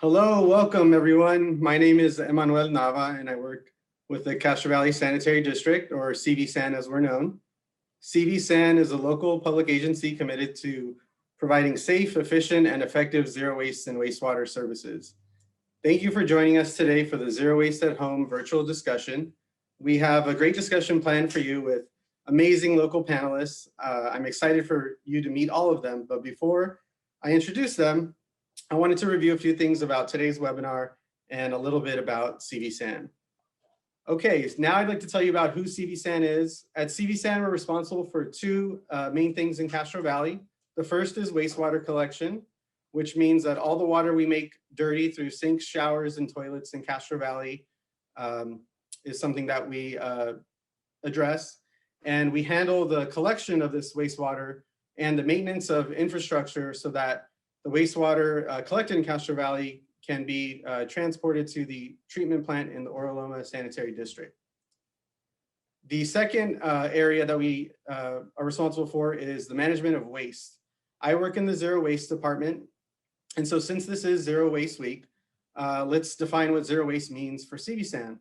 Hello, welcome everyone. My name is Emmanuel Nava and I work with the Castro Valley Sanitary District, or CVSAN as we're known. CVSAN is a local public agency committed to providing safe, efficient, and effective zero waste and wastewater services. Thank you for joining us today for the Zero Waste at Home virtual discussion. We have a great discussion planned for you with amazing local panelists. I'm excited for you to meet all of them, but before I introduce them, I wanted to review a few things about today's webinar and a little bit about CVSAN. Okay, so now I'd like to tell you about who CVSAN is. At CVSAN, we're responsible for two main things in Castro Valley. The first is wastewater collection, which means that all the water we make dirty through sinks, showers, and toilets in Castro Valley is something that we address. And we handle the collection of this wastewater and the maintenance of infrastructure so that the wastewater collected in Castro Valley can be transported to the treatment plant in the Oro Loma Sanitary District. The second area that we are responsible for is the management of waste. I work in the Zero Waste department. And so since this is Zero Waste Week, let's define what zero waste means for CVSAN.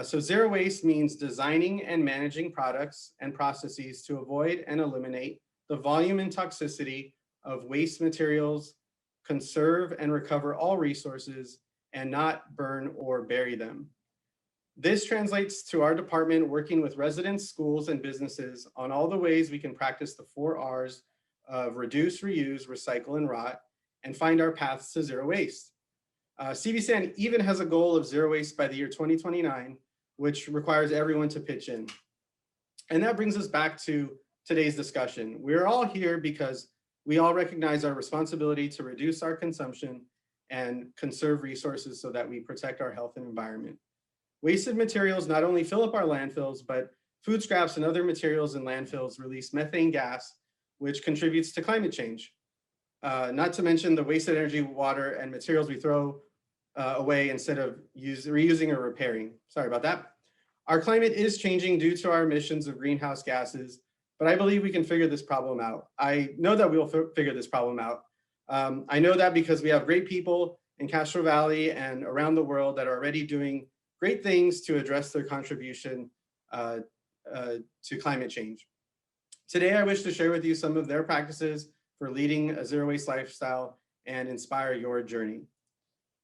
So zero waste means designing and managing products and processes to avoid and eliminate the volume and toxicity of waste materials, conserve and recover all resources, and not burn or bury them. This translates to our department working with residents, schools, and businesses on all the ways we can practice the 4 R's of reduce, reuse, recycle, and rot, and find our paths to zero waste. CVSAN even has a goal of zero waste by the year 2029, which requires everyone to pitch in. And that brings us back to today's discussion. We're all here because we all recognize our responsibility to reduce our consumption and conserve resources so that we protect our health and environment. Wasted materials not only fill up our landfills, but food scraps and other materials in landfills release methane gas, which contributes to climate change. Not to mention the wasted energy, water, and materials we throw away instead of reusing or repairing. Sorry about that. Our climate is changing due to our emissions of greenhouse gases, but I believe we can figure this problem out. I know that we'll figure this problem out. I know that because we have great people in Castro Valley and around the world that are already doing great things to address their contribution to climate change. Today, I wish to share with you some of their practices for leading a zero waste lifestyle and inspire your journey.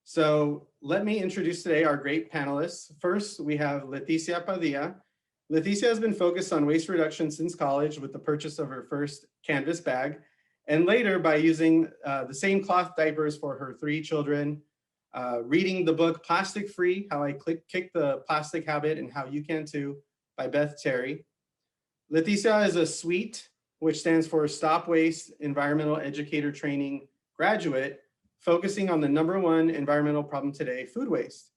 So let me introduce today our great panelists. First, we have Leticia Padilla. Leticia has been focused on waste reduction since college with the purchase of her first canvas bag, and later by using the same cloth diapers for her 3 children, reading the book Plastic Free, How I Kick the Plastic Habit and How You Can Too by Beth Terry. Leticia is a SWEET, which stands for Stop Waste Environmental Educator Training graduate, focusing on the #1 environmental problem today, food waste.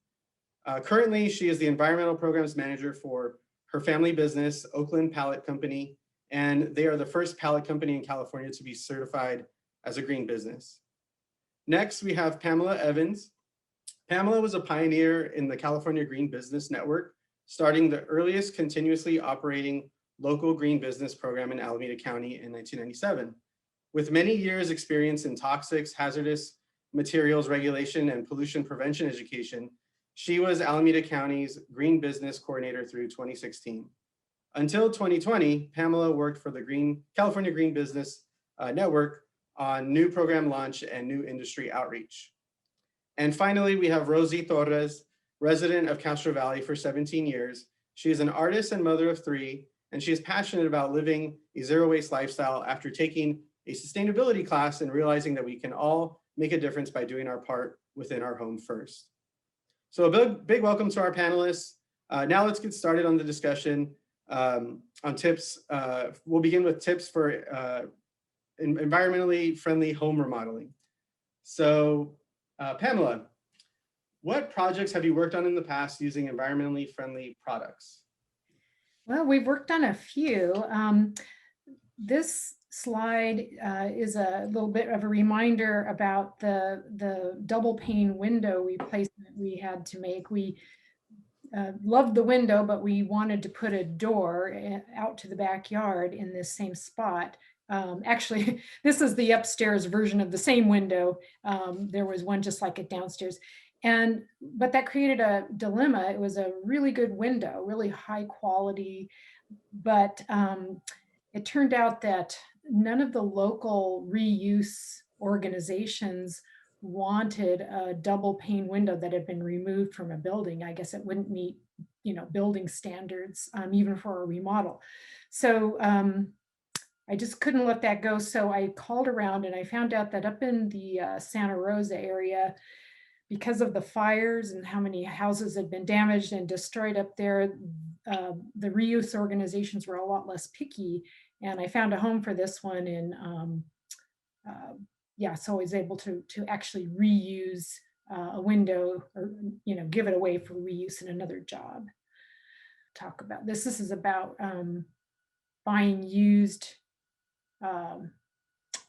Currently, she is the environmental programs manager for her family business, Oakland Pallet Company, and they are the first pallet company in California to be certified as a green business. Next, we have Pamela Evans. Pamela was a pioneer in the California Green Business Network, starting the earliest continuously operating local green business program in Alameda County in 1997. With many years experience in toxics, hazardous materials regulation, and pollution prevention education, she was Alameda County's Green Business Coordinator through 2016. Until 2020, Pamela worked for the California Green Business Network on new program launch and new industry outreach. And finally, we have Rosie Torres, resident of Castro Valley for 17 years. She is an artist and mother of 3, and she is passionate about living a zero waste lifestyle after taking a sustainability class and realizing that we can all make a difference by doing our part within our home first. So a big welcome to our panelists. Now let's get started on the discussion on tips. We'll begin with tips for environmentally friendly home remodeling. So Pamela, what projects have you worked on in the past using environmentally friendly products? Well, we've worked on a few. This slide is a little bit of a reminder about the double pane window replacement we had to make. We loved the window, but we wanted to put a door out to the backyard in this same spot. Actually, this is the upstairs version of the same window. There was one just like it downstairs. But that created a dilemma. It was a really good window, really high quality, but it turned out that none of the local reuse organizations wanted a double pane window that had been removed from a building. I guess it wouldn't meet, building standards, even for a remodel. So I just couldn't let that go. So I called around and I found out that up in the Santa Rosa area, because of the fires and how many houses had been damaged and destroyed up there, the reuse organizations were a lot less picky. And I found a home for this one, and yeah, so I was able to actually reuse a window, or give it away for reuse in another job. Talk about this. This is about buying used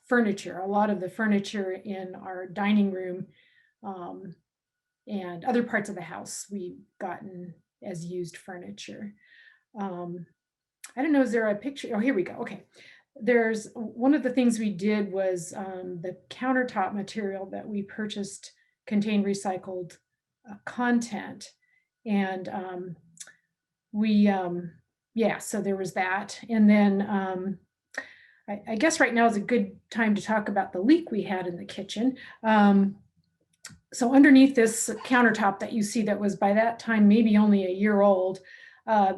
furniture. A lot of the furniture in our dining room and other parts of the house we've gotten as used furniture. I don't know, is there a picture? Oh, here we go. Okay. There's one of the things we did was the countertop material that we purchased contained recycled content. And yeah, so there was that. And then I guess right now is a good time to talk about the leak we had in the kitchen. So underneath this countertop that you see that was by that time maybe only a year old,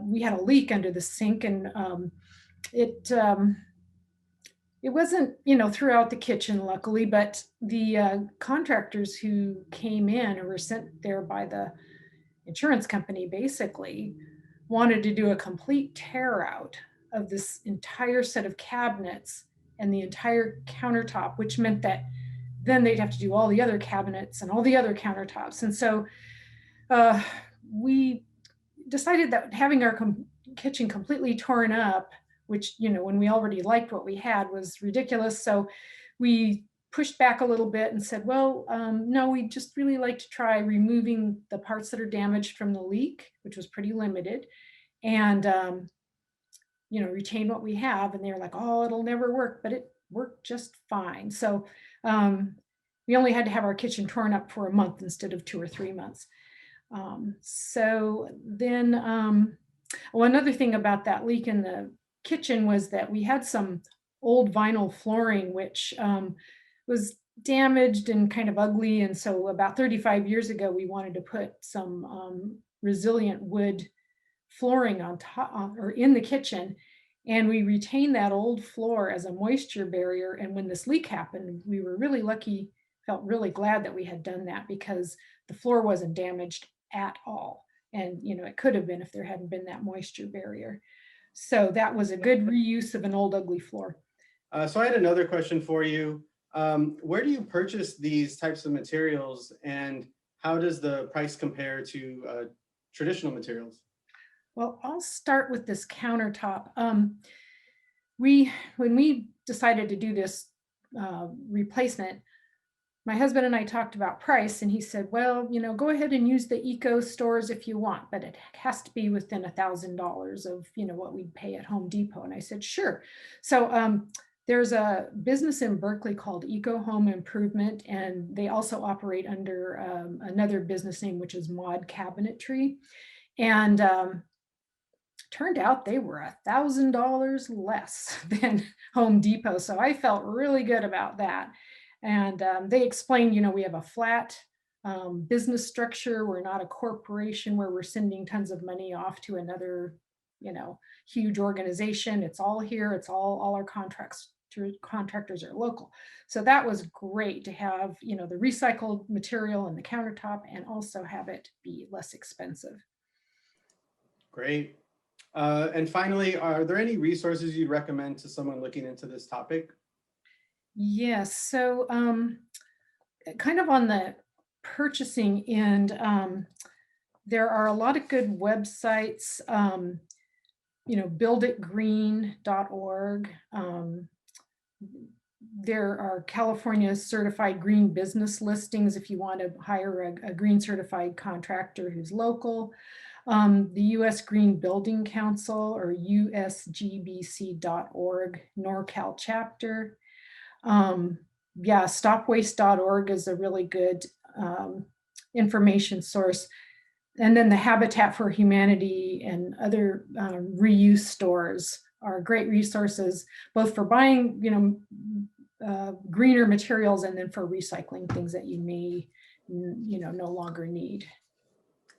we had a leak under the sink, and it wasn't, throughout the kitchen, luckily, but the contractors who came in or were sent there by the insurance company basically wanted to do a complete tear out of this entire set of cabinets and the entire countertop, which meant that then they'd have to do all the other cabinets and all the other countertops. And so we decided that having our kitchen completely torn up, which, when we already liked what we had, was ridiculous. So we pushed back a little bit and said, well, no, we just really like to try removing the parts that are damaged from the leak, which was pretty limited, and retain what we have. And they were like, oh, it'll never work, but it worked just fine. So we only had to have our kitchen torn up for a month instead of 2 or 3 months. So then, well, another thing about that leak in the kitchen was that we had some old vinyl flooring, which was damaged and kind of ugly. And so about 35 years ago, we wanted to put some resilient wood flooring on top or in the kitchen. And we retained that old floor as a moisture barrier. And when this leak happened, we were really lucky, felt really glad that we had done that, because the floor wasn't damaged at all. And, it could have been if there hadn't been that moisture barrier. So that was a good reuse of an old ugly floor. So I had another question for you. Where do you purchase these types of materials, and how does the price compare to traditional materials? Well, I'll start with this countertop. When we decided to do this replacement, my husband and I talked about price, and he said, well, go ahead and use the eco stores if you want, but it has to be within $1,000 of, what we'd pay at Home Depot. And I said, sure. So there's a business in Berkeley called Eco Home Improvement, and they also operate under another business name, which is Mod Cabinetry. And turned out they were $1,000 less than Home Depot. So I felt really good about that. And they explained, we have a flat business structure. We're not a corporation where we're sending tons of money off to another, huge organization. It's all here. It's all our contractors are local. So that was great to have, the recycled material in the countertop and also have it be less expensive. Great. And finally, are there any resources you'd recommend to someone looking into this topic? Yes. So kind of on the purchasing end, there are a lot of good websites, builditgreen.org. There are California certified green business listings if you want to hire a green certified contractor who's local. The US Green Building Council, or usgbc.org, NorCal chapter. Yeah, stopwaste.org is a really good information source. And then the Habitat for Humanity and other reuse stores are great resources, both for buying, greener materials and then for recycling things that you may, no longer need.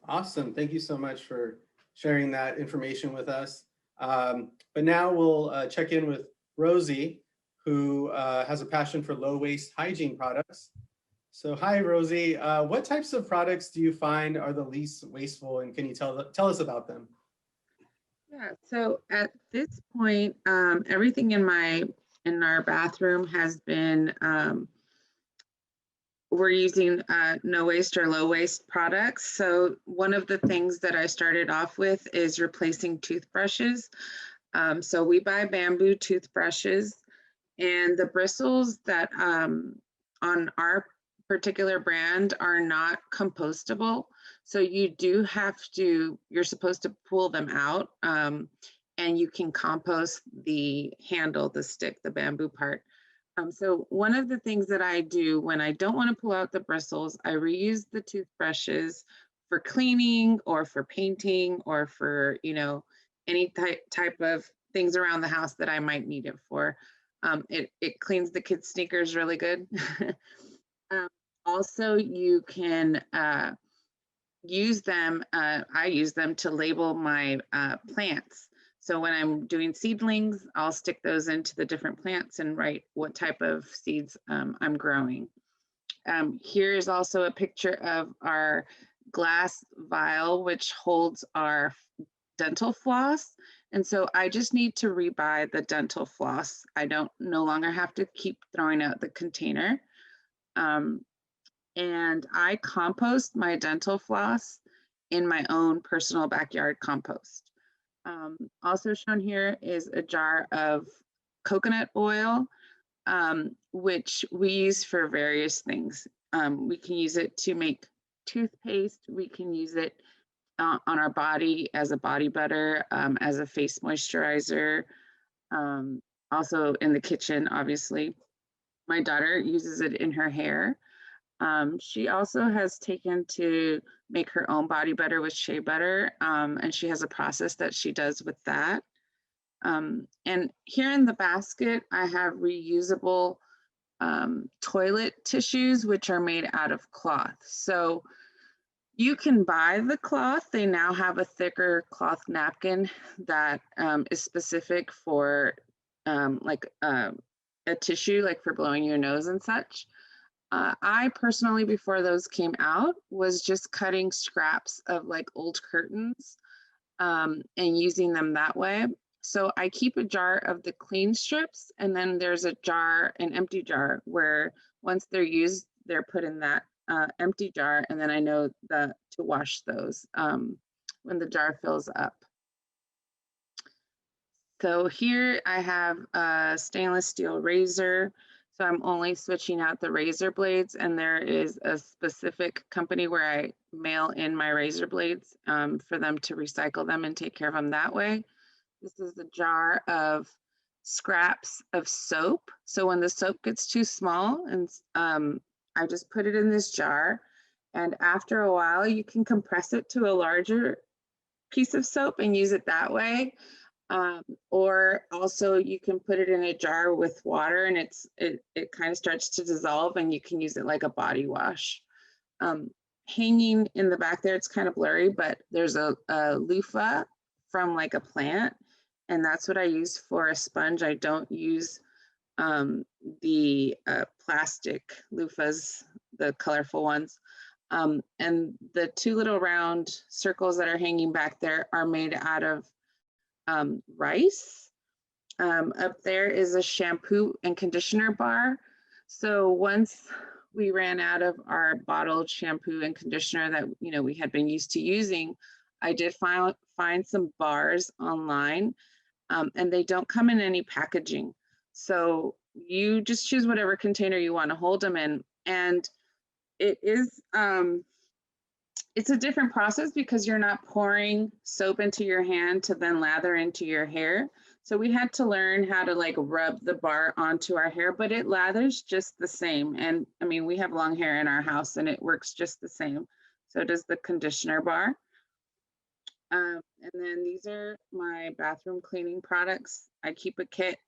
Awesome. Thank you so much for sharing that information with us. But now we'll check in with Rosie, who has a passion for low waste hygiene products. So hi, Rosie. What types of products do you find are the least wasteful, and can you tell us about them? Yeah, so at this point, everything in our bathroom has been, we're using no waste or low waste products. So one of the things that I started off with is replacing toothbrushes. So we buy bamboo toothbrushes, and the bristles that on our particular brand are not compostable. So you're supposed to pull them out, and you can compost the handle, the stick, the bamboo part. So one of the things that I do when I don't want to pull out the bristles, I reuse the toothbrushes for cleaning or for painting or for, any type of things around the house that I might need it for. It cleans the kids' sneakers really good. Also, you can use them, I use them to label my plants. So when I'm doing seedlings, I'll stick those into the different plants and write what type of seeds I'm growing. Here's also a picture of our glass vial, which holds our dental floss. And so I just need to rebuy the dental floss. I no longer have to keep throwing out the container. And I compost my dental floss in my own personal backyard compost. Also shown here is a jar of coconut oil, which we use for various things. We can use it to make toothpaste. We can use it on our body as a body butter, as a face moisturizer, also in the kitchen, obviously. My daughter uses it in her hair. She also has taken to make her own body butter with shea butter, and she has a process that she does with that. And here in the basket, I have reusable toilet tissues, which are made out of cloth. So you can buy the cloth. They now have a thicker cloth napkin that is specific for like a tissue, like for blowing your nose and such. I personally, before those came out, was just cutting scraps of like old curtains and using them that way. So I keep a jar of the clean strips, and then there's an empty jar, where once they're used, they're put in that empty jar, and then I know to wash those when the jar fills up. So here I have a stainless steel razor. So I'm only switching out the razor blades, and there is a specific company where I mail in my razor blades for them to recycle them and take care of them that way. This is a jar of scraps of soap. So when the soap gets too small, and I just put it in this jar, and after a while you can compress it to a larger piece of soap and use it that way. Or also you can put it in a jar with water, and it kind of starts to dissolve, and you can use it like a body wash. Hanging in the back there, it's kind of blurry, but there's a loofah from like a plant, and that's what I use for a sponge. I don't use the plastic loofahs, the colorful ones. And the two little round circles that are hanging back there are made out of rice. Up there is a shampoo and conditioner bar. So once we ran out of our bottled shampoo and conditioner that we had been used to using, I did find some bars online, and they don't come in any packaging. So you just choose whatever container you want to hold them in, and it is it's a different process because you're not pouring soap into your hand to then lather into your hair. So we had to learn how to like rub the bar onto our hair, but it lathers just the same. And I mean, we have long hair in our house and it works just the same. So does the conditioner bar. And then these are my bathroom cleaning products. I keep a kit.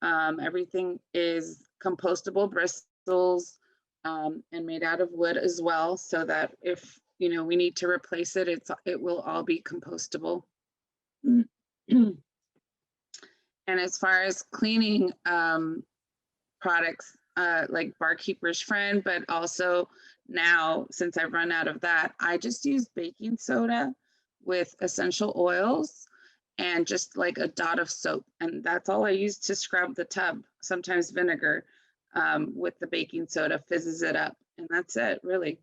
Everything is compostable bristles and made out of wood as well, so that if we need to replace it, it will all be compostable. And as far as cleaning products, like Barkeeper's Friend, but also now since I've run out of that, I just use baking soda with essential oils and just like a dot of soap. And that's all I use to scrub the tub. Sometimes vinegar with the baking soda fizzes it up. And that's it, really.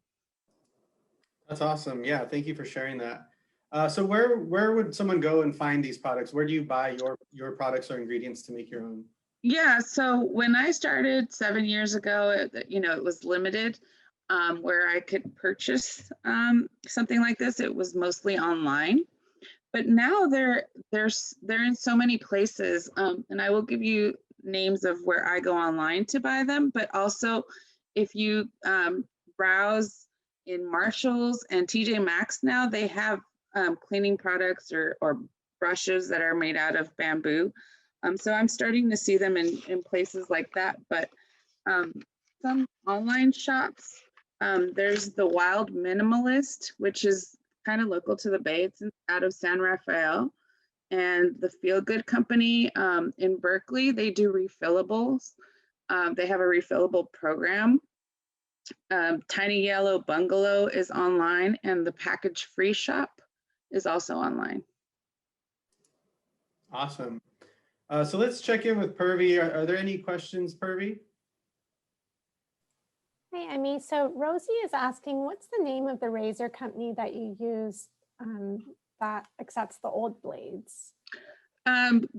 That's awesome. Yeah, thank you for sharing that. So where would someone go and find these products? Where do you buy your products or ingredients to make your own? Yeah, so when I started 7 years ago, it was limited where I could purchase something like this. It was mostly online. But now they're in so many places, and I will give you names of where I go online to buy them. But also, if you browse in Marshalls and TJ Maxx now, they have cleaning products or brushes that are made out of bamboo. So I'm starting to see them in places like that. But some online shops, there's the Wild Minimalist, which is kind of local to the Bay. It's out of San Rafael. And the Feel Good Company in Berkeley, they do refillables. They have a refillable program. Tiny Yellow Bungalow is online, and the Package Free Shop is also online. Awesome. So let's check in with Purvi. Are there any questions, Purvi? Hi, Emmy. So Rosie is asking, what's the name of the razor company that you use that accepts the old blades?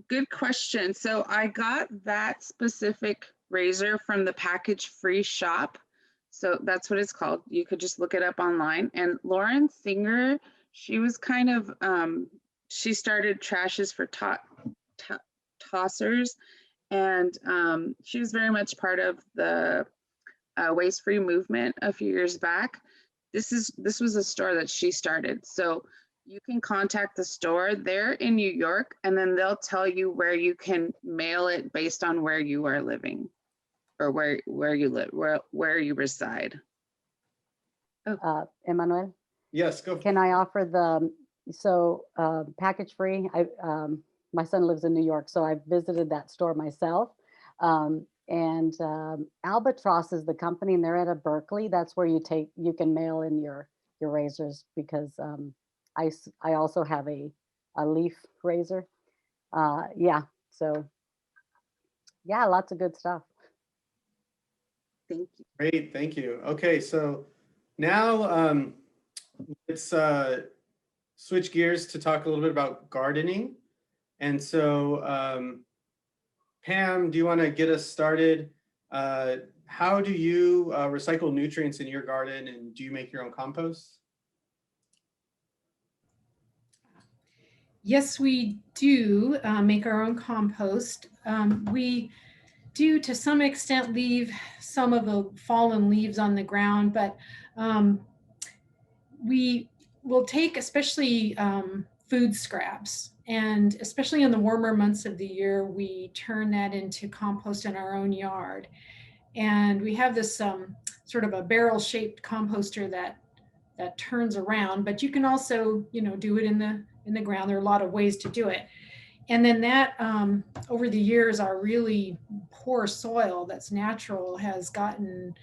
Good question. So I got that specific razor from the Package Free Shop. So that's what it's called. You could just look it up online. And Lauren Singer, she was kind of, she started Trashes for Tossers. And she was very much part of the waste free movement a few years back. This was a store that she started. So you can contact the store. They're in New York, and then they'll tell you where you can mail it based on where you are living or where you live, where you reside. Oh. Emmanuel? Yes, go. Can I offer Package Free? My son lives in New York, so I've visited that store myself. And Albatross is the company, and they're out of Berkeley. That's where you can mail in your razors, because I also have a leaf razor. Yeah, so yeah, lots of good stuff. Thank you. Great, thank you. Okay, so now let's switch gears to talk a little bit about gardening. And so Pam, do you want to get us started? How do you recycle nutrients in your garden, and do you make your own compost? Yes, we do make our own compost. We do, to some extent, leave some of the fallen leaves on the ground, but we will take especially food scraps, and especially in the warmer months of the year, we turn that into compost in our own yard. And we have this sort of a barrel-shaped composter that turns around, but you can also, do it in the ground. There are a lot of ways to do it. And then that, over the years, our really poor soil that's natural has gotten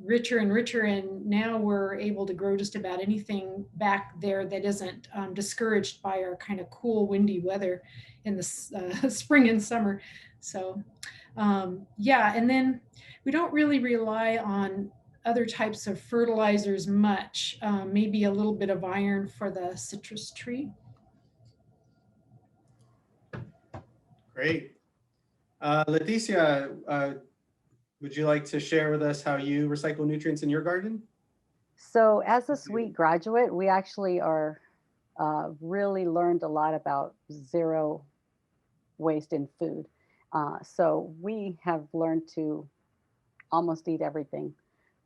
richer and richer, and now we're able to grow just about anything back there that isn't discouraged by our kind of cool, windy weather in the spring and summer. So yeah, and then we don't really rely on other types of fertilizers much, maybe a little bit of iron for the citrus tree. Great. Leticia, would you like to share with us how you recycle nutrients in your garden? So as a SWEET graduate, we actually are really learned a lot about zero waste in food. So we have learned to almost eat everything.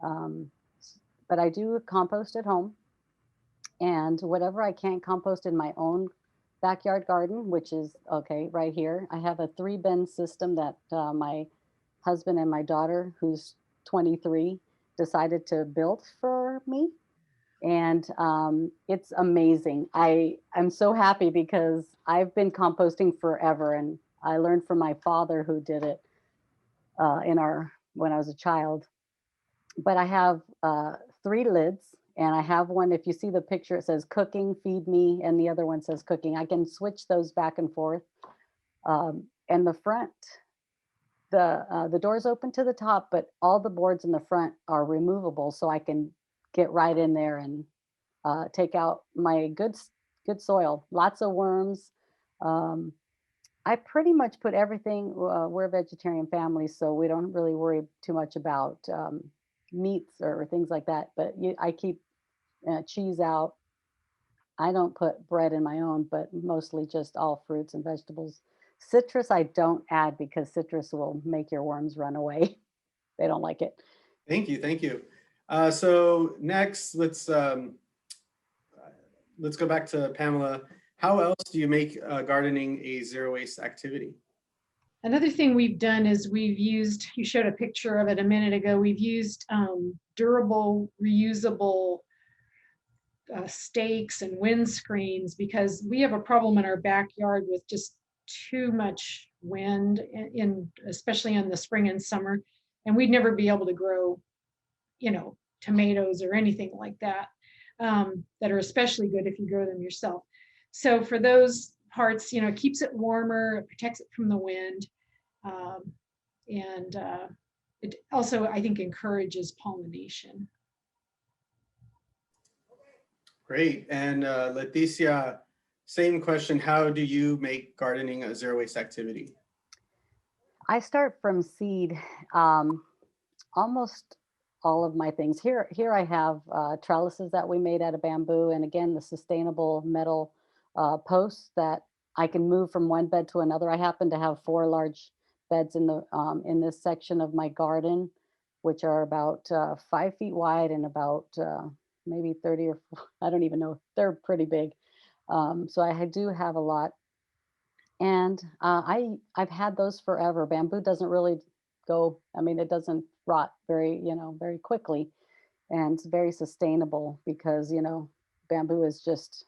Um, but I do compost at home, and whatever I can't compost in my own backyard garden, which is okay right here. I have a 3-bin system that my husband and my daughter, who's 23, decided to build for me. And it's amazing. I'm so happy because I've been composting forever, and I learned from my father who did it when I was a child. But I have 3 lids, and I have one. If you see the picture, it says cooking, feed me, and the other one says cooking. I can switch those back and forth. And the front, the door's open to the top, but all the boards in the front are removable, so I can get right in there and take out my good soil. Lots of worms. I pretty much put everything. We're a vegetarian family, so we don't really worry too much about meats or things like that. But I keep cheese out. I don't put bread in my own, but mostly just all fruits and vegetables. Citrus I don't add because citrus will make your worms run away. They don't like it. Thank you, thank you. So next, let's go back to Pamela. How else do you make gardening a zero waste activity? Another thing we've done is we've used, you showed a picture of it a minute ago, we've used durable, reusable stakes and windscreens, because we have a problem in our backyard with just too much wind, especially in the spring and summer, and we'd never be able to grow, tomatoes or anything like that, that are especially good if you grow them yourself. So for those parts, it keeps it warmer, it protects it from the wind, and it also, I think, encourages pollination. Great. And Leticia, same question. How do you make gardening a zero waste activity? I start from seed. Almost all of my things. Here I have trellises that we made out of bamboo, and again, the sustainable metal posts that I can move from one bed to another. I happen to have 4 large beds in this section of my garden, which are about 5 feet wide and about maybe 30 or I don't even know. They're pretty big. So I do have a lot, and I've had those forever. Bamboo doesn't really go. I mean, it doesn't rot very quickly, and it's very sustainable because bamboo is just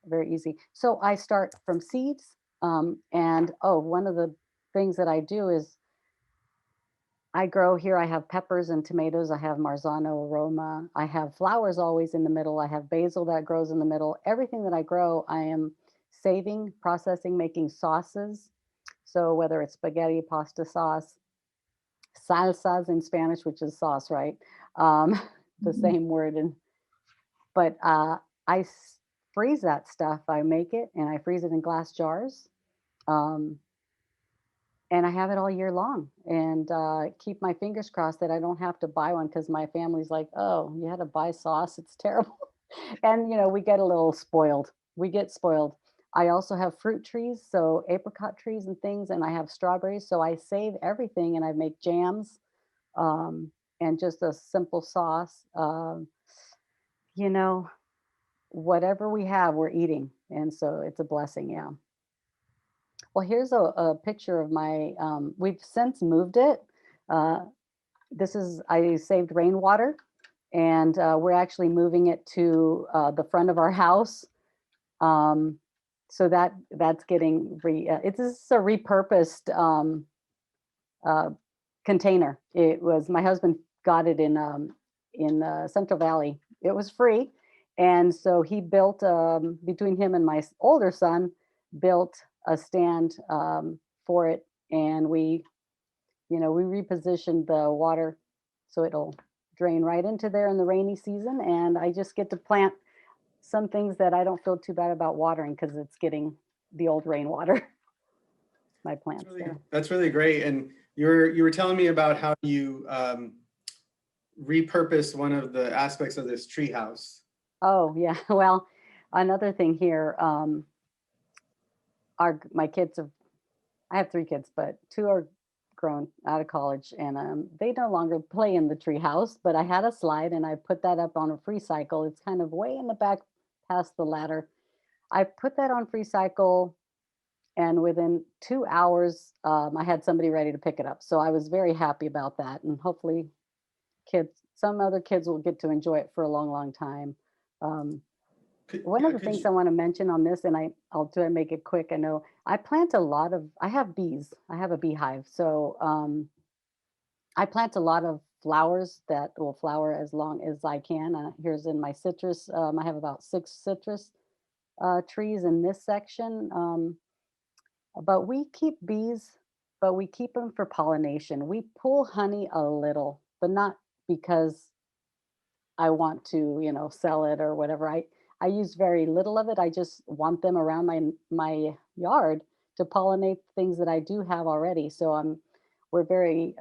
very easy. So I start from seeds, and one of the things that I do is I grow here. I have peppers and tomatoes. I have Marzano aroma. I have flowers always in the middle. I have basil that grows in the middle. Everything that I grow, I am saving, processing, making sauces. So whether it's spaghetti, pasta sauce, salsas in Spanish, which is sauce, right? The same word. But I freeze that stuff. I make it and I freeze it in glass jars. And I have it all year long, and keep my fingers crossed that I don't have to buy one, because my family's like, oh, you had to buy sauce. It's terrible. And, we get a little spoiled. We get spoiled. I also have fruit trees, so apricot trees and things, and I have strawberries. So I save everything and I make jams and just a simple sauce. Whatever we have, we're eating. And so it's a blessing. Yeah. Well, here's a picture of my, we've since moved it. I saved rainwater, and we're actually moving it to the front of our house. So that's getting, it's a repurposed container. It was, my husband got it in Central Valley. It was free. And so he built, between him and my older son, built a stand for it, and we repositioned the water so it'll drain right into there in the rainy season, and I just get to plant some things that I don't feel too bad about watering because it's getting the old rainwater. My plants there. That's really great. And you were telling me about how you repurposed one of the aspects of this tree house. Oh, yeah. Well, another thing here, my kids have, I have 3 kids, but 2 are grown out of college, and they no longer play in the tree house, but I had a slide and I put that up on a Freecycle. It's kind of way in the back past the ladder. I put that on Freecycle, and within 2 hours, I had somebody ready to pick it up. So I was very happy about that. And hopefully some other kids will get to enjoy it for a long, long time. One of the things I want to mention on this, and I'll try to make it quick. I know I have bees. I have a beehive. So I plant a lot of flowers that will flower as long as I can. Here's in my citrus. I have about 6 citrus trees in this section. But we keep bees, but we keep them for pollination. We pull honey a little, but not because I want to, sell it or whatever. I use very little of it. I just want them around my yard to pollinate things that I do have already. So we're very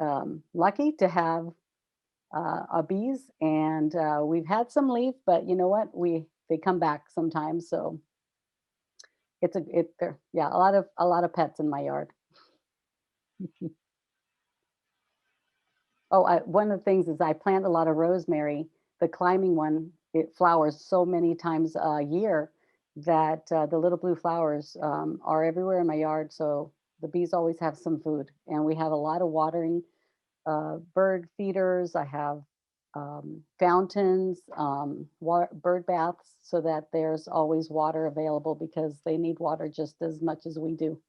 lucky to have bees, and we've had some leave, but you know what? They come back sometimes. So yeah, a lot of pets in my yard. Oh, one of the things is I plant a lot of rosemary. The climbing one, it flowers so many times a year that the little blue flowers are everywhere in my yard. So the bees always have some food, and we have a lot of watering, bird feeders. I have fountains, bird baths, so that there's always water available because they need water just as much as we do.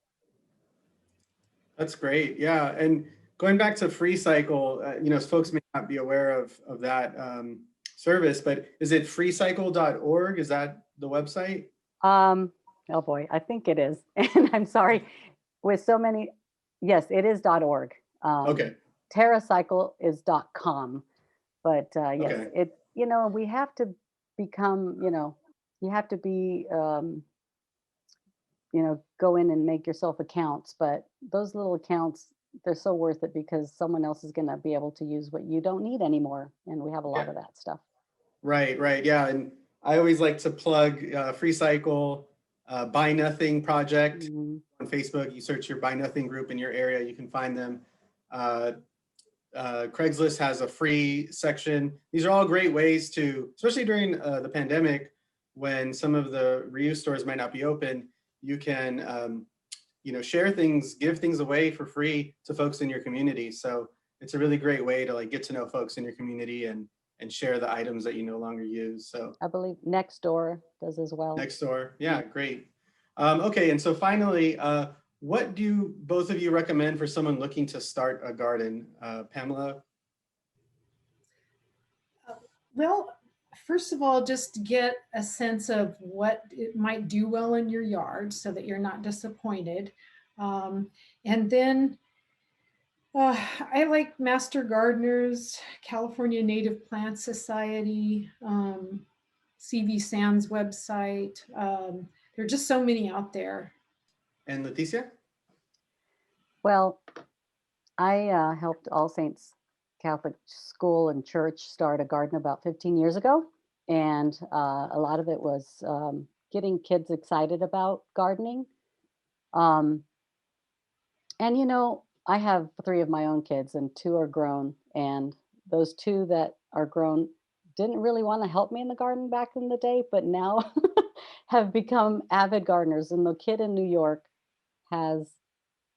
That's great. Yeah. And going back to Freecycle, folks may not be aware of that service, but is it freecycle.org? Is that the website? Oh boy, I think it is. And I'm sorry, with so many, yes, it is .org. Okay. Terracycle is .com. But yes, Okay. we have to become, you have to be, go in and make yourself accounts, but those little accounts, they're so worth it because someone else is going to be able to use what you don't need anymore. And we have a lot of that stuff. Right. Yeah. And I always like to plug Freecycle, Buy Nothing Project Mm-hmm. on Facebook. You search your Buy Nothing group in your area, you can find them. Craigslist has a free section. These are all great ways to, especially during the pandemic, when some of the reuse stores might not be open, you can, share things, give things away for free to folks in your community. So it's a really great way to get to know folks in your community and share the items that you no longer use. So I believe Nextdoor does as well. Nextdoor, yeah, great. Okay, and so finally, what do both of you recommend for someone looking to start a garden? Pamela? Well, first of all, just get a sense of what it might do well in your yard so that you're not disappointed. And then I like Master Gardeners, California Native Plant Society, CV Sands website. There are just so many out there. And Leticia? Well, I helped All Saints Catholic School and Church start a garden about 15 years ago. And a lot of it was getting kids excited about gardening. And, I have 3 of my own kids and 2 are grown. And those 2 that are grown didn't really want to help me in the garden back in the day, but now have become avid gardeners. And the kid in New York has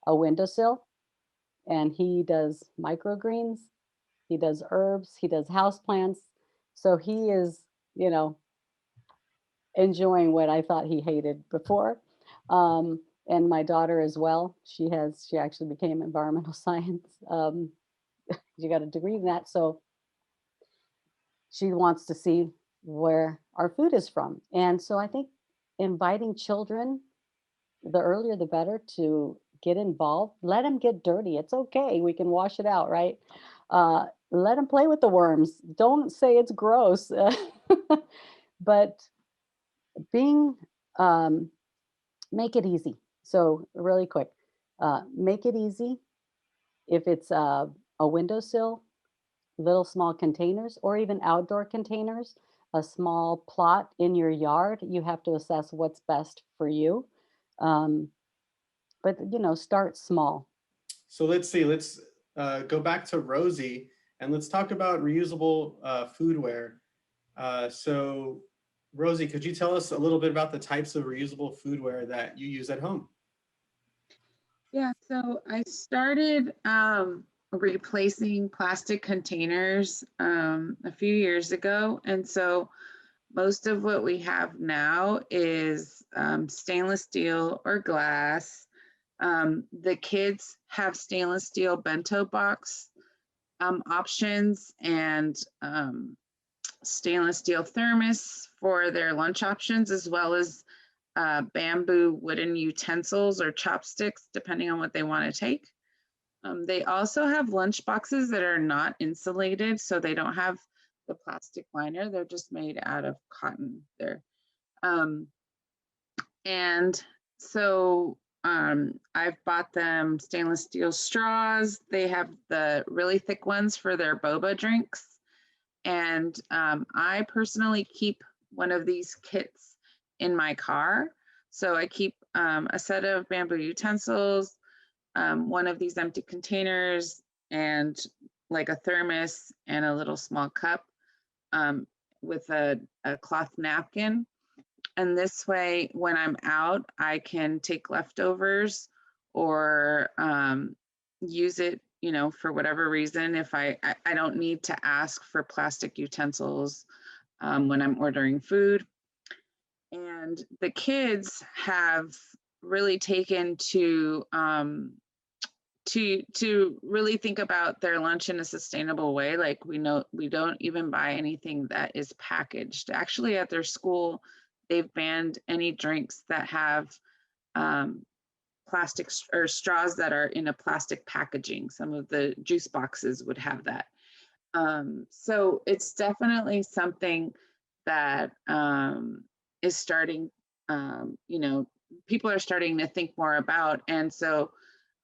a windowsill, and he does microgreens, he does herbs, he does houseplants. So he is, enjoying what I thought he hated before. And my daughter as well. She actually became environmental science. She got a degree in that. So she wants to see where our food is from. And so I think inviting children, the earlier the better, to get involved. Let them get dirty. It's okay. We can wash it out, right? Let them play with the worms. Don't say it's gross. But make it easy. So really quick, make it easy. If it's a windowsill, little small containers or even outdoor containers, a small plot in your yard. You have to assess what's best for you. But start small. So let's see, let's go back to Rosie and let's talk about reusable foodware. So Rosie, could you tell us a little bit about the types of reusable foodware that you use at home? Yeah, so I started replacing plastic containers a few years ago. And so most of what we have now is stainless steel or glass. The kids have stainless steel bento box options and stainless steel thermos for their lunch options, as well as bamboo wooden utensils or chopsticks, depending on what they want to take. They also have lunch boxes that are not insulated, so they don't have the plastic liner. They're just made out of cotton there. And so I've bought them stainless steel straws. They have the really thick ones for their boba drinks. And I personally keep one of these kits in my car. So I keep a set of bamboo utensils, one of these empty containers, and like a thermos and a little small cup with a cloth napkin. And this way, when I'm out, I can take leftovers or use it, for whatever reason. If I don't need to ask for plastic utensils when I'm ordering food. And the kids have really taken to really think about their lunch in a sustainable way. Like we don't even buy anything that is packaged. Actually, at their school, they've banned any drinks that have plastic or straws that are in a plastic packaging. Some of the juice boxes would have that. So it's definitely something that is starting, people are starting to think more about. And so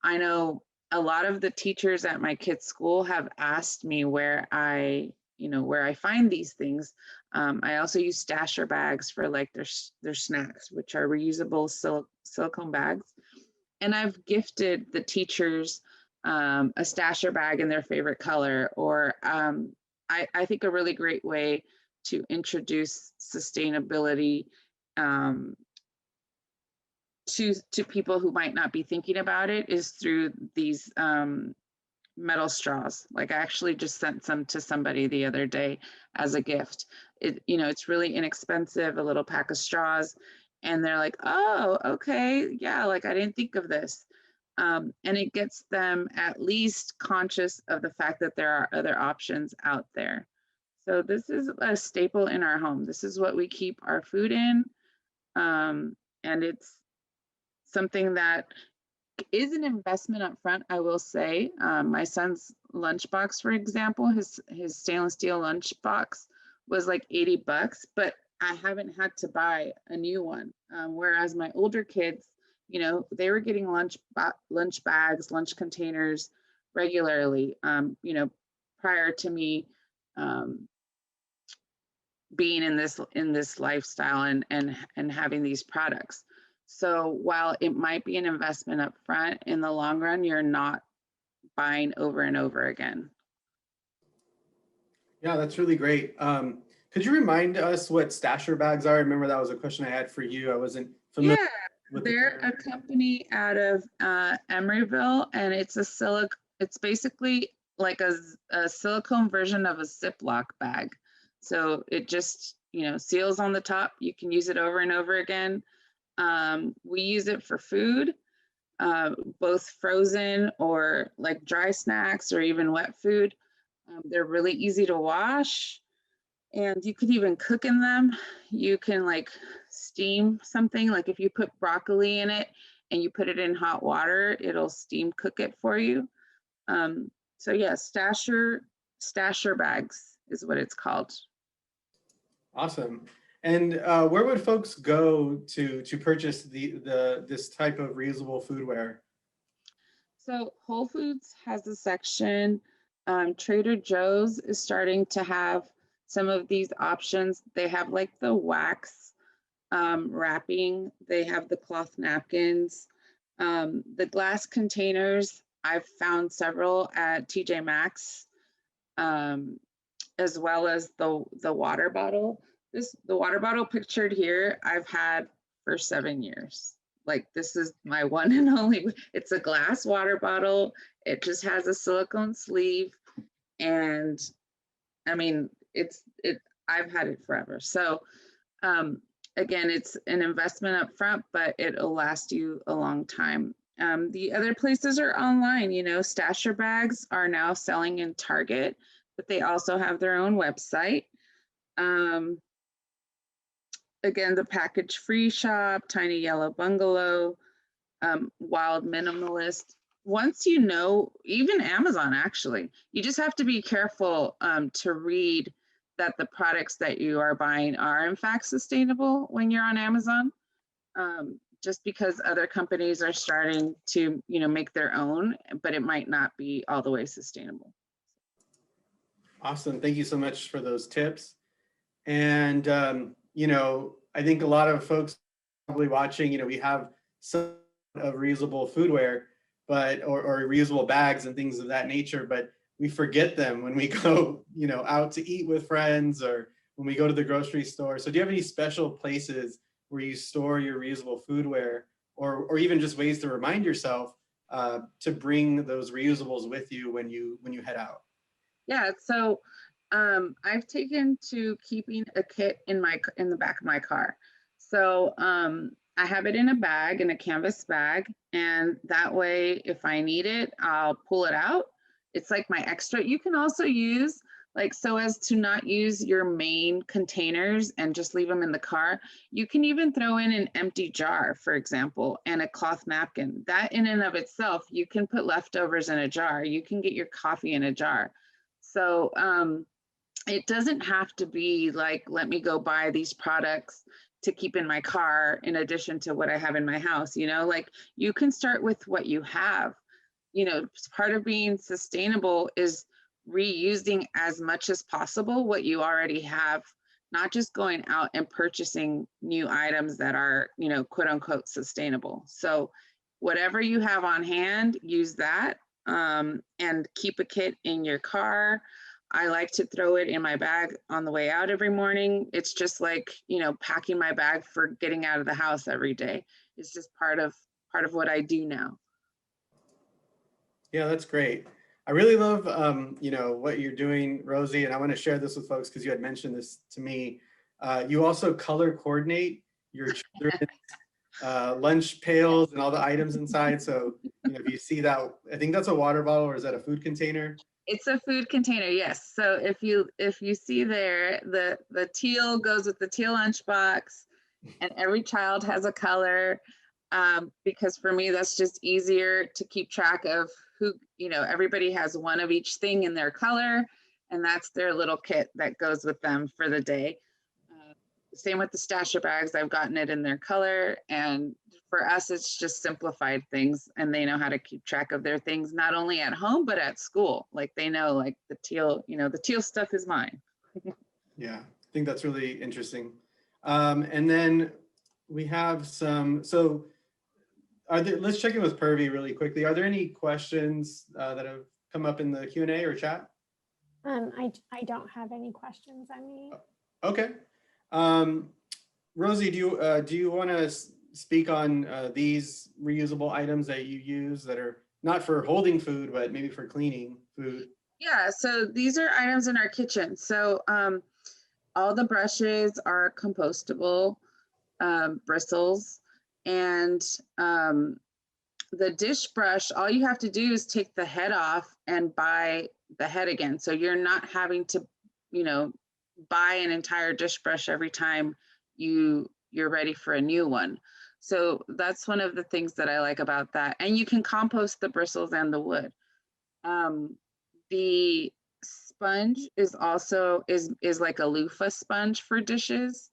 I know a lot of the teachers at my kids' school have asked me where I find these things. I also use stasher bags for like their snacks, which are reusable silicone bags. And I've gifted the teachers a stasher bag in their favorite color, or I think a really great way to introduce sustainability to people who might not be thinking about it is through these metal straws. Like I actually just sent some to somebody the other day as a gift. It's really inexpensive, a little pack of straws, and they're like, oh, okay, yeah, like I didn't think of this. And it gets them at least conscious of the fact that there are other options out there. So this is a staple in our home. This is what we keep our food in. And it's something that is an investment up front, I will say. My son's lunchbox, for example, his stainless steel lunchbox was like $80, but I haven't had to buy a new one. Whereas my older kids, they were getting lunch bags, lunch containers regularly, prior to me being in this lifestyle and having these products. So while it might be an investment up front, in the long run, you're not buying over and over again. Yeah, that's really great. Could you remind us what stasher bags are? I remember that was a question I had for you. I wasn't familiar with they're a company out of Emeryville, and it's basically like a silicone version of a Ziploc bag. So it just, seals on the top. You can use it over and over again. We use it for food, both frozen or like dry snacks or even wet food. They're really easy to wash, and you could even cook in them. You can like steam something, like if you put broccoli in it and you put it in hot water, it'll steam cook it for you. So yeah, stasher bags is what it's called. Awesome. And where would folks go to purchase this type of reusable foodware? So Whole Foods has a section. Trader Joe's is starting to have some of these options. They have like the wax wrapping, they have the cloth napkins, the glass containers. I've found several at TJ Maxx, as well as the water bottle. The water bottle pictured here, I've had for 7 years. Like, this is my one and only. It's a glass water bottle. It just has a silicone sleeve, and I mean, I've had it forever. So again, it's an investment up front, but it'll last you a long time. The other places are online. You know, Stasher bags are now selling in Target, but they also have their own website. Again, the Package Free Shop, Tiny Yellow Bungalow, Wild Minimalist. Once you know, even Amazon, actually, you just have to be careful to read that the products that you are buying are in fact sustainable when you're on Amazon. Just because other companies are starting to, you know, make their own, but it might not be all the way sustainable. Awesome. Thank you so much for those tips. And, you know, I think a lot of folks probably watching, you know, we have some of reusable foodware, but, or reusable bags and things of that nature, but we forget them when we go, you know, out to eat with friends or when we go to the grocery store. So do you have any special places where you store your reusable foodware, or even just ways to remind yourself to bring those reusables with you when you head out? Yeah, so I've taken to keeping a kit in the back of my car. So I have it in a bag, in a canvas bag, and that way, if I need it, I'll pull it out. It's like my extra. You can also use, like, so as to not use your main containers and just leave them in the car, you can even throw in an empty jar, for example, and a cloth napkin. That in and of itself, you can put leftovers in a jar. You can get your coffee in a jar. So it doesn't have to be like, let me go buy these products to keep in my car in addition to what I have in my house. You know, like, you can start with what you have. You know, part of being sustainable is reusing as much as possible what you already have, not just going out and purchasing new items that are, you know, quote unquote sustainable. So whatever you have on hand, use that, and keep a kit in your car. I like to throw it in my bag on the way out every morning. It's just like, you know, packing my bag for getting out of the house every day. It's just part of what I do now. Yeah, that's great. I really love, you know, what you're doing, Rosie, and I want to share this with folks because you had mentioned this to me. You also color coordinate your children's lunch pails and all the items inside. So, you know, if you see that, I think that's a water bottle, or is that a food container? It's a food container, yes. So if you see there, the teal goes with the teal lunchbox, and every child has a color, because for me that's just easier to keep track of who, you know, everybody has one of each thing in their color, and that's their little kit that goes with them for the day. Same with the stasher bags. I've gotten it in their color, and for us, it's just simplified things, and they know how to keep track of their things, not only at home, but at school. Like, they know, like, the teal, you know, the teal stuff is mine. Yeah, I think that's really interesting. And then we have some, so let's check in with Purvi really quickly. Are there any questions that have come up in the Q&A or chat? I don't have any questions, Emmy. Okay. Rosie, do you want to speak on these reusable items that you use that are not for holding food, but maybe for cleaning food? Yeah, so these are items in our kitchen. So all the brushes are compostable bristles, and the dish brush, all you have to do is take the head off and buy the head again. So you're not having to, you know, buy an entire dish brush every time you're ready for a new one. So that's one of the things that I like about that. And you can compost the bristles and the wood. The sponge is also is like a loofah sponge for dishes.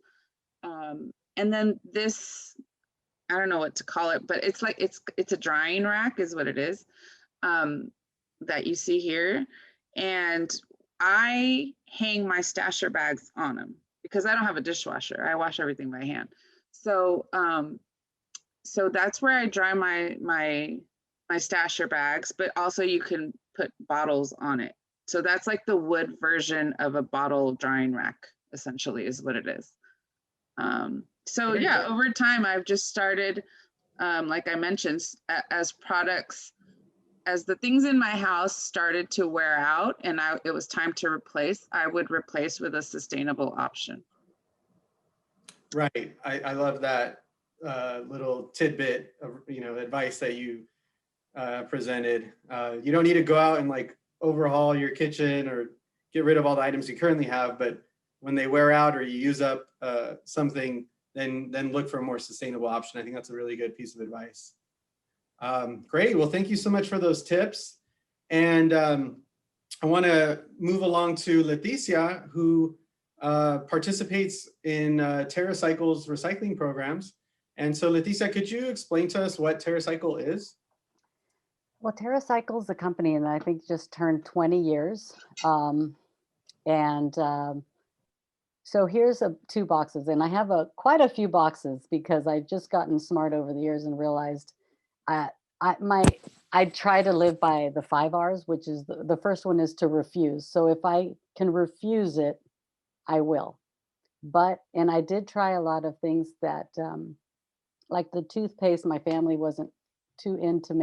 And then this, I don't know what to call it, but it's like it's a drying rack is what it is, that you see here. And I hang my stasher bags on them because I don't have a dishwasher. I wash everything by hand. So so that's where I dry my stasher bags, but also you can put bottles on it. So that's like the wood version of a bottle drying rack, essentially, is what it is. So Very yeah, cool. over time, I've just started, like I mentioned, as products, as the things in my house started to wear out and it was time to replace, I would replace with a sustainable option. Right. I love that little tidbit of, advice that you presented. You don't need to go out and like overhaul your kitchen or get rid of all the items you currently have, but when they wear out or you use up something, then look for a more sustainable option. I think that's a really good piece of advice. Great. Well, thank you so much for those tips. And I want to move along to Leticia, who participates in Terracycle's recycling programs. And so Leticia, could you explain to us what Terracycle is? Well, Terracycle is a company and I think just turned 20 years. So here's two boxes, and I have quite a few boxes because I've just gotten smart over the years and realized I try to live by the 5 R's, which is the first one is to refuse. So if I can refuse it, I will. And I did try a lot of things that, like the toothpaste, my family wasn't too into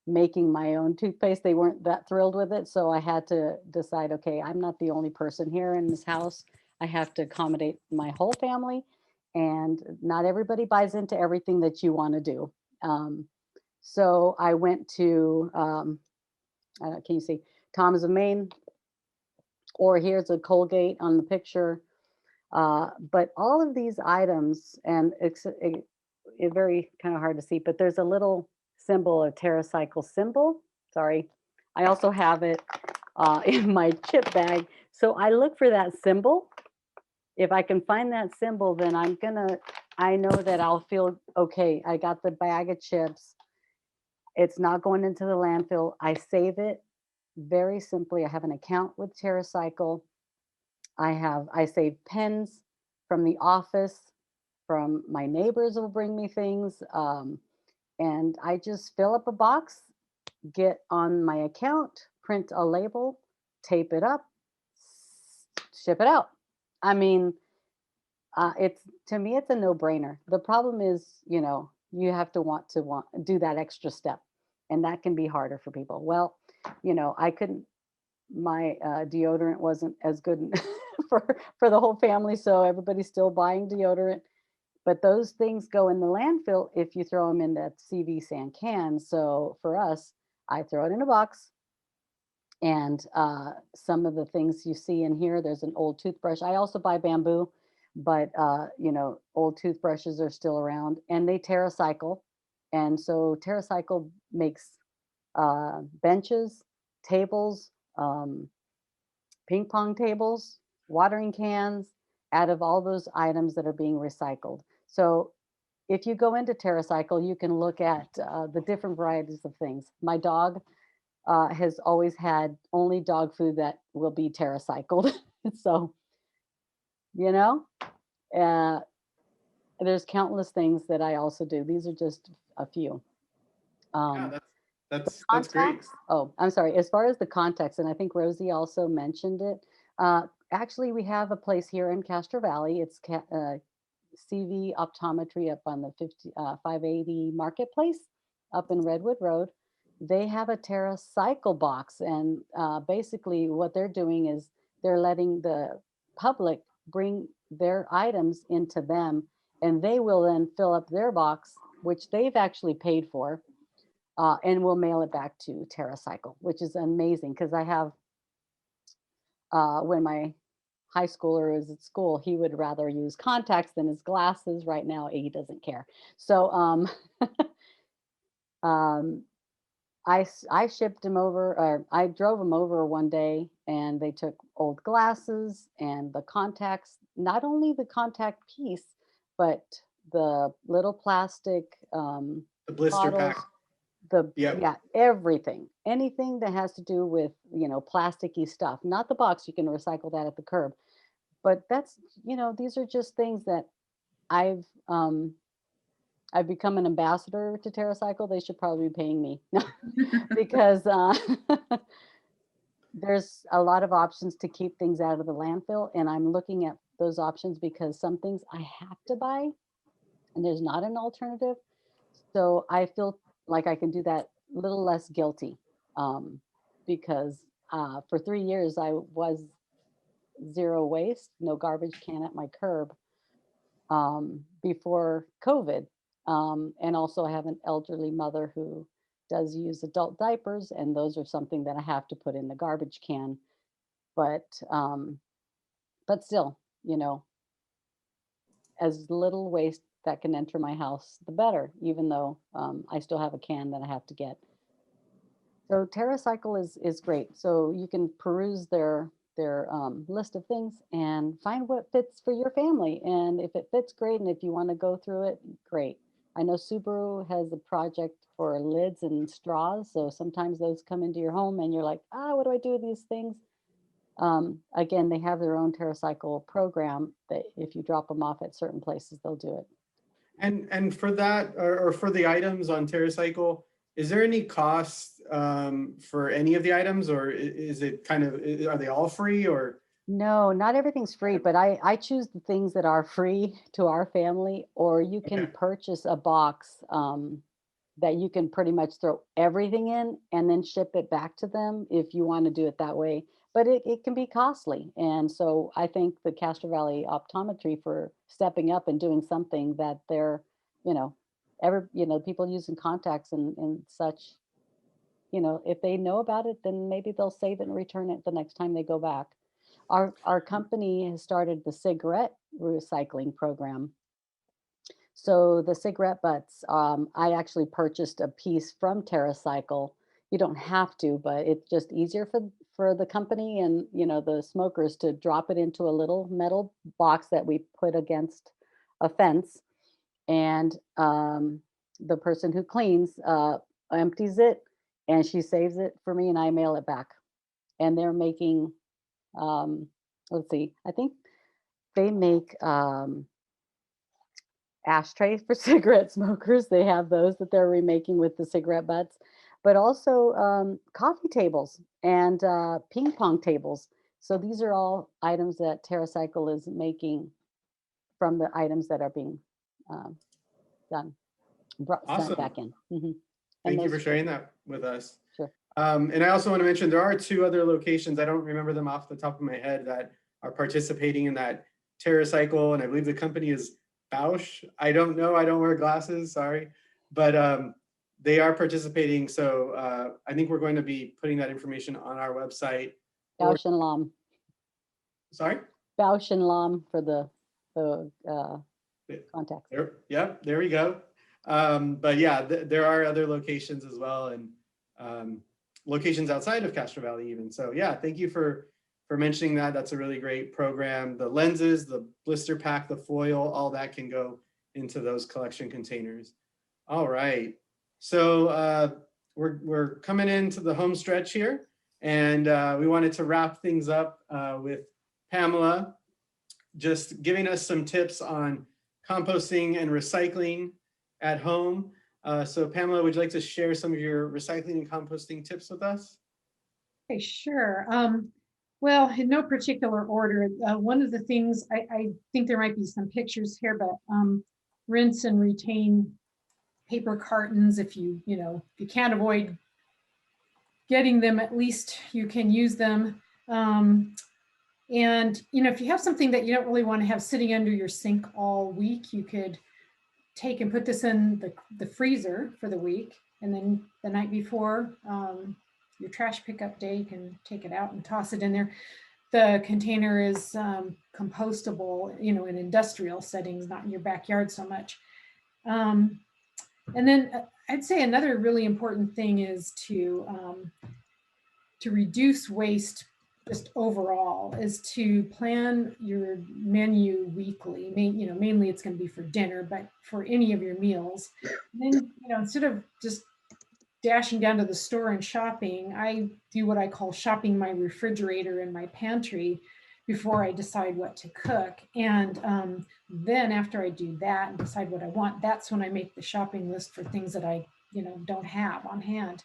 making my own toothpaste. They weren't that thrilled with it. So I had to decide, okay, I'm not the only person here in this house. I have to accommodate my whole family, and not everybody buys into everything that you want to do. So I went to, can you see Tom's of Maine, or here's a Colgate on the picture. But all of these items, and it's very kind of hard to see, but there's a little symbol, a Terracycle symbol. Sorry. I also have it in my chip bag. So I look for that symbol. If I can find that symbol, then I know that I'll feel okay. I got the bag of chips. It's not going into the landfill. I save it very simply. I have an account with Terracycle. I save pens from the office, from my neighbors will bring me things. And I just fill up a box, get on my account, print a label, tape it up, ship it out. I mean, to me, it's a no-brainer. The problem is, you have to want do that extra step, and that can be harder for people. Well, I couldn't. My deodorant wasn't as good for the whole family, so everybody's still buying deodorant. But those things go in the landfill if you throw them in that CV sand can. So for us, I throw it in a box. And some of the things you see in here, there's an old toothbrush. I also buy bamboo, but old toothbrushes are still around, and they Terracycle. And so Terracycle makes benches, tables, ping pong tables, watering cans, out of all those items that are being recycled. So if you go into Terracycle, you can look at the different varieties of things. My dog has always had only dog food that will be Terracycled. So, there's countless things that I also do. These are just a few. Yeah, that's great. Oh, I'm sorry. As far as the context, and I think Rosie also mentioned it. Actually, we have a place here in Castro Valley. It's CV Optometry up on the 580 Marketplace up in Redwood Road. They have a Terracycle box, and basically what they're doing is they're letting the public bring their items into them, and they will then fill up their box, which they've actually paid for, and we'll mail it back to Terracycle, which is amazing because I have, when my high schooler was at school, he would rather use contacts than his glasses. Right now, he doesn't care. So I shipped him over, or I drove him over one day, and they took old glasses and the contacts, not only the contact piece, but the little plastic The blister bottles. pack. Yep. yeah, everything, anything that has to do with, plasticky stuff, not the box, you can recycle that at the curb. But that's, these are just things that I've, I've become an ambassador to Terracycle. They should probably be paying me because there's a lot of options to keep things out of the landfill. And I'm looking at those options because some things I have to buy and there's not an alternative. So I feel like I can do that a little less guilty, because for 3 years I was zero waste, no garbage can at my curb, before COVID. And also I have an elderly mother who does use adult diapers, and those are something that I have to put in the garbage can. But still, as little waste that can enter my house, the better, even though I still have a can that I have to get. So Terracycle is great. So you can peruse their list of things and find what fits for your family. And if it fits, great. And if you want to go through it, great. I know Subaru has a project for lids and straws. So sometimes those come into your home and you're like, what do I do with these things? Again, they have their own Terracycle program that if you drop them off at certain places, they'll do it. And for that, or for the items on Terracycle, is there any cost for any of the items, or is it kind of, are they all free, or? No, not everything's free, but I choose the things that are free to our family, or you can Okay. purchase a box that you can pretty much throw everything in and then ship it back to them if you want to do it that way. But it can be costly. And so I thank the Castro Valley Optometry for stepping up and doing something that they're, people using contacts and such, if they know about it, then maybe they'll save it and return it the next time they go back. Our company has started the cigarette recycling program. So the cigarette butts, I actually purchased a piece from Terracycle. You don't have to, but it's just easier for the company and the smokers to drop it into a little metal box that we put against a fence, and the person who cleans empties it, and she saves it for me, and I mail it back. And they're making, let's see, I think they make ashtrays for cigarette smokers. They have those that they're remaking with the cigarette butts, but also coffee tables and ping pong tables. So these are all items that Terracycle is making from the items that are being done, sent Awesome. back in. Mhm. Thank you those- for sharing that with us. Sure. And I also want to mention there are 2 other locations, I don't remember them off the top of my head, that are participating in that Terracycle, and I believe the company is Bausch. I don't know, I don't wear glasses, sorry, but they are participating. So I think we're going to be putting that information on our website. Bausch and Lomb. Sorry? Bausch and Lomb for the contacts. Yep, there we go. But yeah, there are other locations as well, and locations outside of Castro Valley even. So yeah, thank you for mentioning that. That's a really great program. The lenses, the blister pack, the foil, all that can go into those collection containers. All right. So we're coming into the home stretch here, and we wanted to wrap things up with Pamela just giving us some tips on composting and recycling at home. So Pamela, would you like to share some of your recycling and composting tips with us? Okay, sure. Well, in no particular order, one of the things, I think there might be some pictures here, but rinse and retain paper cartons. If you can't avoid getting them, at least you can use them. And if you have something that you don't really want to have sitting under your sink all week, you could take and put this in the freezer for the week, and then the night before your trash pickup day, you can take it out and toss it in there. The container is compostable, in industrial settings, not in your backyard so much. And then I'd say another really important thing is to reduce waste just overall, is to plan your menu weekly. Mainly it's going to be for dinner, but for any of your meals. And then, instead of just dashing down to the store and shopping, I do what I call shopping my refrigerator and my pantry before I decide what to cook. And then after I do that and decide what I want, that's when I make the shopping list for things that I, don't have on hand.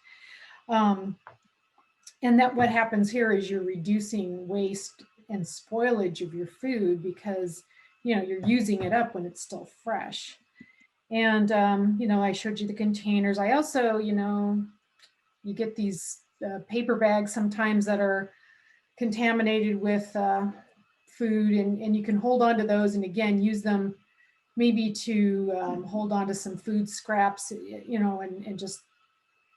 And that what happens here is you're reducing waste and spoilage of your food because, you're using it up when it's still fresh. And, I showed you the containers. I also, you get these paper bags sometimes that are contaminated with food, and you can hold on to those and again, use them maybe to hold on to some food scraps, and just,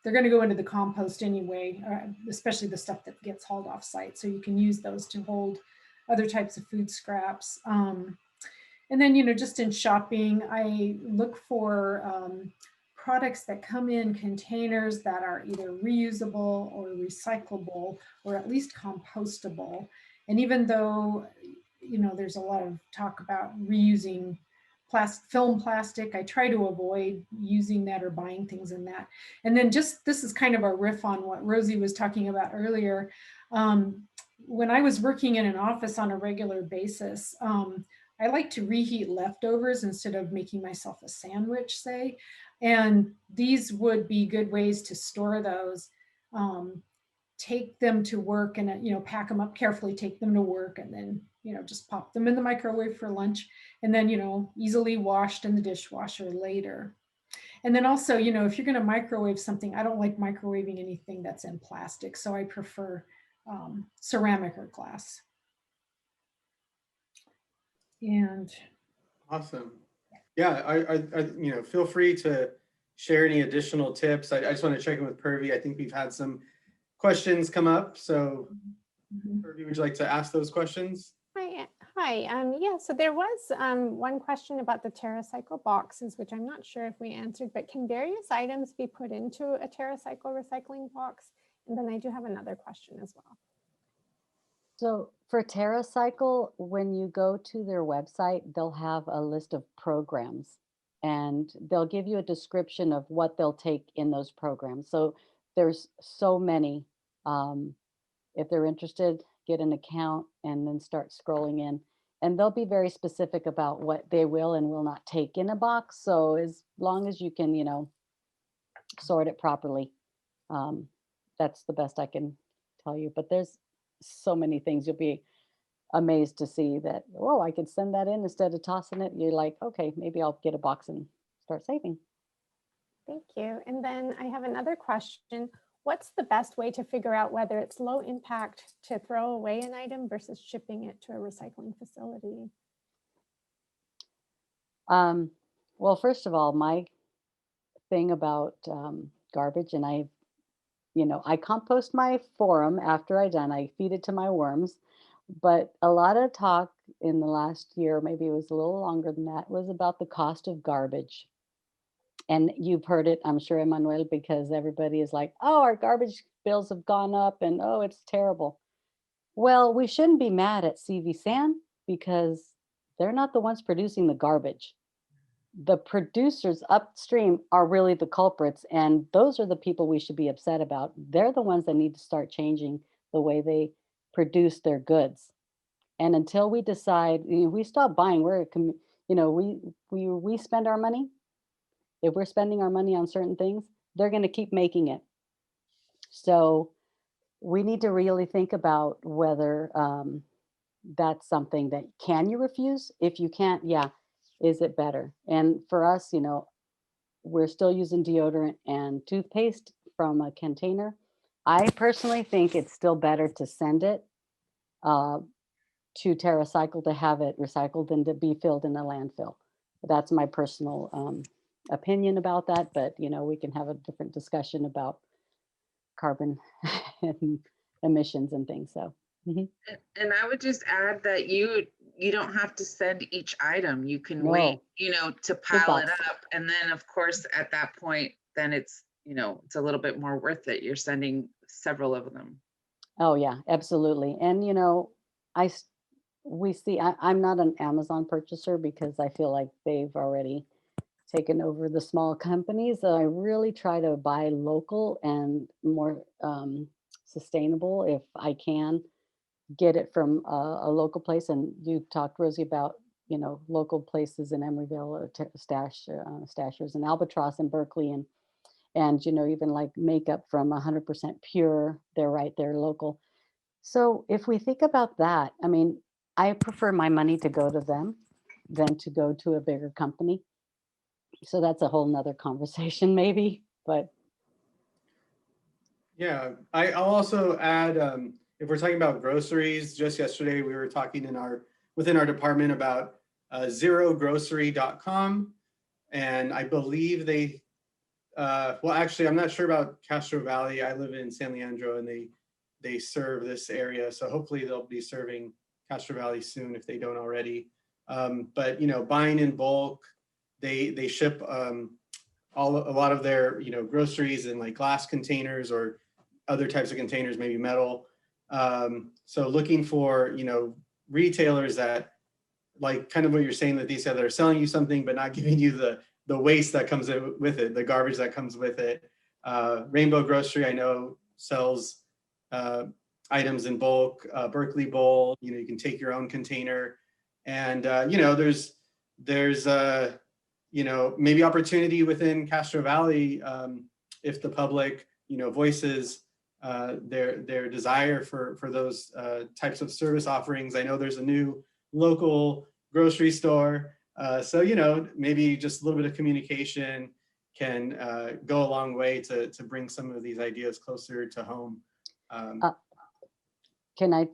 they're going to go into the compost anyway, especially the stuff that gets hauled off site. So you can use those to hold other types of food scraps. And then, just in shopping, I look for products that come in containers that are either reusable or recyclable, or at least compostable. And even though, there's a lot of talk about reusing film plastic, I try to avoid using that or buying things in that. And then just, this is kind of a riff on what Rosie was talking about earlier. When I was working in an office on a regular basis, I like to reheat leftovers instead of making myself a sandwich, say. And these would be good ways to store those, take them to work and, pack them up carefully, take them to work, and then, just pop them in the microwave for lunch, and then, easily washed in the dishwasher later. And then also, if you're going to microwave something, I don't like microwaving anything that's in plastic. So I prefer ceramic or glass. And Awesome. Yeah, feel free to share any additional tips. I just want to check in with Purvi. I think we've had some questions come up. So Purvi, would you like to ask those questions? Hi. Yeah, so there was one question about the Terracycle boxes, which I'm not sure if we answered, but can various items be put into a Terracycle recycling box? And then I do have another question as well. So for Terracycle, when you go to their website, they'll have a list of programs and they'll give you a description of what they'll take in those programs. So there's so many. If they're interested, get an account and then start scrolling in. And they'll be very specific about what they will and will not take in a box. So as long as you can, sort it properly, that's the best I can tell you. But there's so many things. You'll be amazed to see that, oh, I could send that in instead of tossing it. You're like, okay, maybe I'll get a box and start saving. Thank you. And then I have another question. What's the best way to figure out whether it's low impact to throw away an item versus shipping it to a recycling facility? Well, first of all, my thing about garbage, and I compost my forum after I feed it to my worms. But a lot of talk in the last year, maybe it was a little longer than that, was about the cost of garbage. And you've heard it, I'm sure, Emmanuel, because everybody is like, oh, our garbage bills have gone up and oh, it's terrible. Well, we shouldn't be mad at CV San because they're not the ones producing the garbage. The producers upstream are really the culprits, and those are the people we should be upset about. They're the ones that need to start changing the way they produce their goods. And until we decide, we stop buying, we spend our money. If we're spending our money on certain things, they're going to keep making it. So we need to really think about whether that's something that can you refuse? If you can't, yeah, is it better? And for us, we're still using deodorant and toothpaste from a container. I personally think it's still better to send it to Terracycle to have it recycled than to be filled in a landfill. That's my personal opinion about that, but we can have a different discussion about carbon and emissions and things. So And I would just add that you don't have to send each item. You can wait, to pile it up. And then of course, at that point, then it's, it's a little bit more worth it. You're sending several of them. Oh yeah, absolutely. And I'm not an Amazon purchaser because I feel like they've already taken over the small companies. So I really try to buy local and more sustainable if I can get it from a local place. And you talked, Rosie, about, you know, local places in Emeryville, Stashers and Albatross in Berkeley, and you know, even like makeup from 100% pure, they're right there local. So if we think about that, I mean, I prefer my money to go to them than to go to a bigger company. So that's a whole nother conversation maybe, but Yeah, I'll also add, if we're talking about groceries, just yesterday we were talking within our department about zerogrocery.com. And I believe they, well, actually, I'm not sure about Castro Valley. I live in San Leandro and they serve this area. So hopefully they'll be serving Castro Valley soon if they don't already. But, you know, buying in bulk, they ship a lot of their, you know, groceries in like glass containers or other types of containers, maybe metal. So looking for, you know, retailers that, like kind of what you're saying, that these that are selling you something but not giving you the waste that comes with it, the garbage that comes with it. Rainbow Grocery, I know, sells items in bulk. Berkeley Bowl, you know, you can take your own container, and you know, there's you know, maybe opportunity within Castro Valley if the public, you know, voices their desire for those types of service offerings. I know there's a new local grocery store. So, you know, maybe just a little bit of communication can go a long way to bring some of these ideas closer to home. can I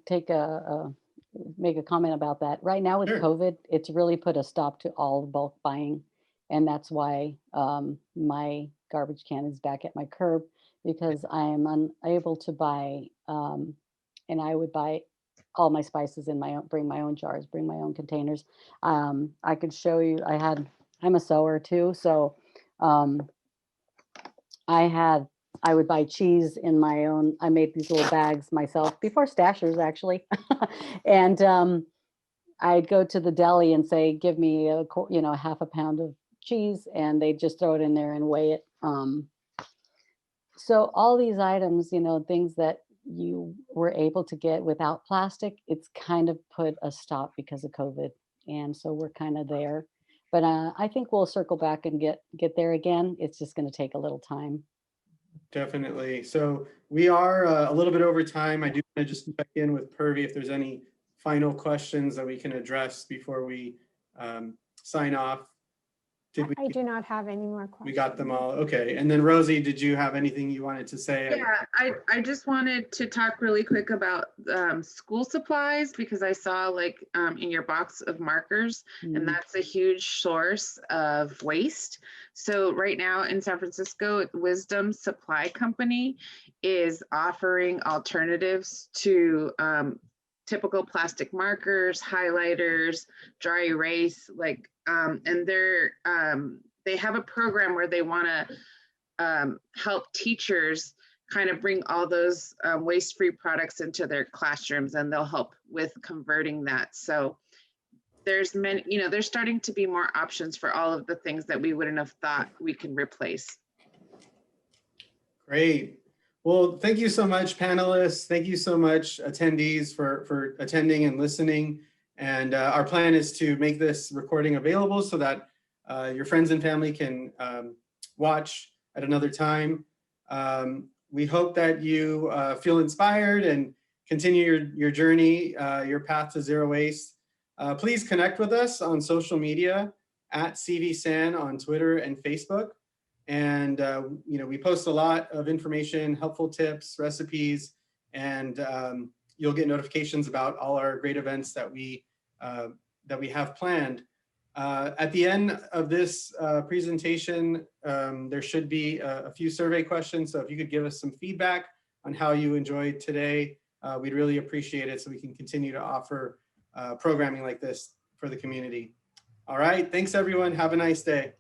make a comment about that? Right now with Sure. COVID, it's really put a stop to all bulk buying. And that's why my garbage can is back at my curb, because I am unable to buy, and I would buy all my spices in my own, bring my own jars, bring my own containers. I could show you, I'm a sewer too. So I would buy cheese in my own, I made these little bags myself before Stashers actually. And I'd go to the deli and say, give me half a pound of cheese, and they'd just throw it in there and weigh it. So all these items, you know, things that you were able to get without plastic, it's kind of put a stop because of COVID. And so we're kind of there. But I think we'll circle back and get there again. It's just going to take a little time. Definitely. So we are a little bit over time. I do want to just check in with Purvi if there's any final questions that we can address before we sign off. I do not have any more questions. We got them all. Okay. And then Rosie, did you have anything you wanted to say? Yeah, I just wanted to talk really quick about school supplies, because I saw like in your box of markers, and that's a huge source of waste. So right now in San Francisco, Wisdom Supply Company is offering alternatives to typical plastic markers, highlighters, dry erase, like, and they have a program where they want to help teachers kind of bring all those waste-free products into their classrooms, and they'll help with converting that. So there's many, you know, there's starting to be more options for all of the things that we wouldn't have thought we can replace. Great. Well, thank you so much, panelists. Thank you so much, attendees, for attending and listening. And our plan is to make this recording available so that your friends and family can watch at another time. We hope that you feel inspired and continue your journey, your path to zero waste. Please connect with us on social media at CVSAN on Twitter and Facebook. And you know, we post a lot of information, helpful tips, recipes, and you'll get notifications about all our great events that we have planned. At the end of this presentation, there should be a few survey questions. So if you could give us some feedback on how you enjoyed today, we'd really appreciate it so we can continue to offer programming like this for the community. All right, thanks everyone. Have a nice day.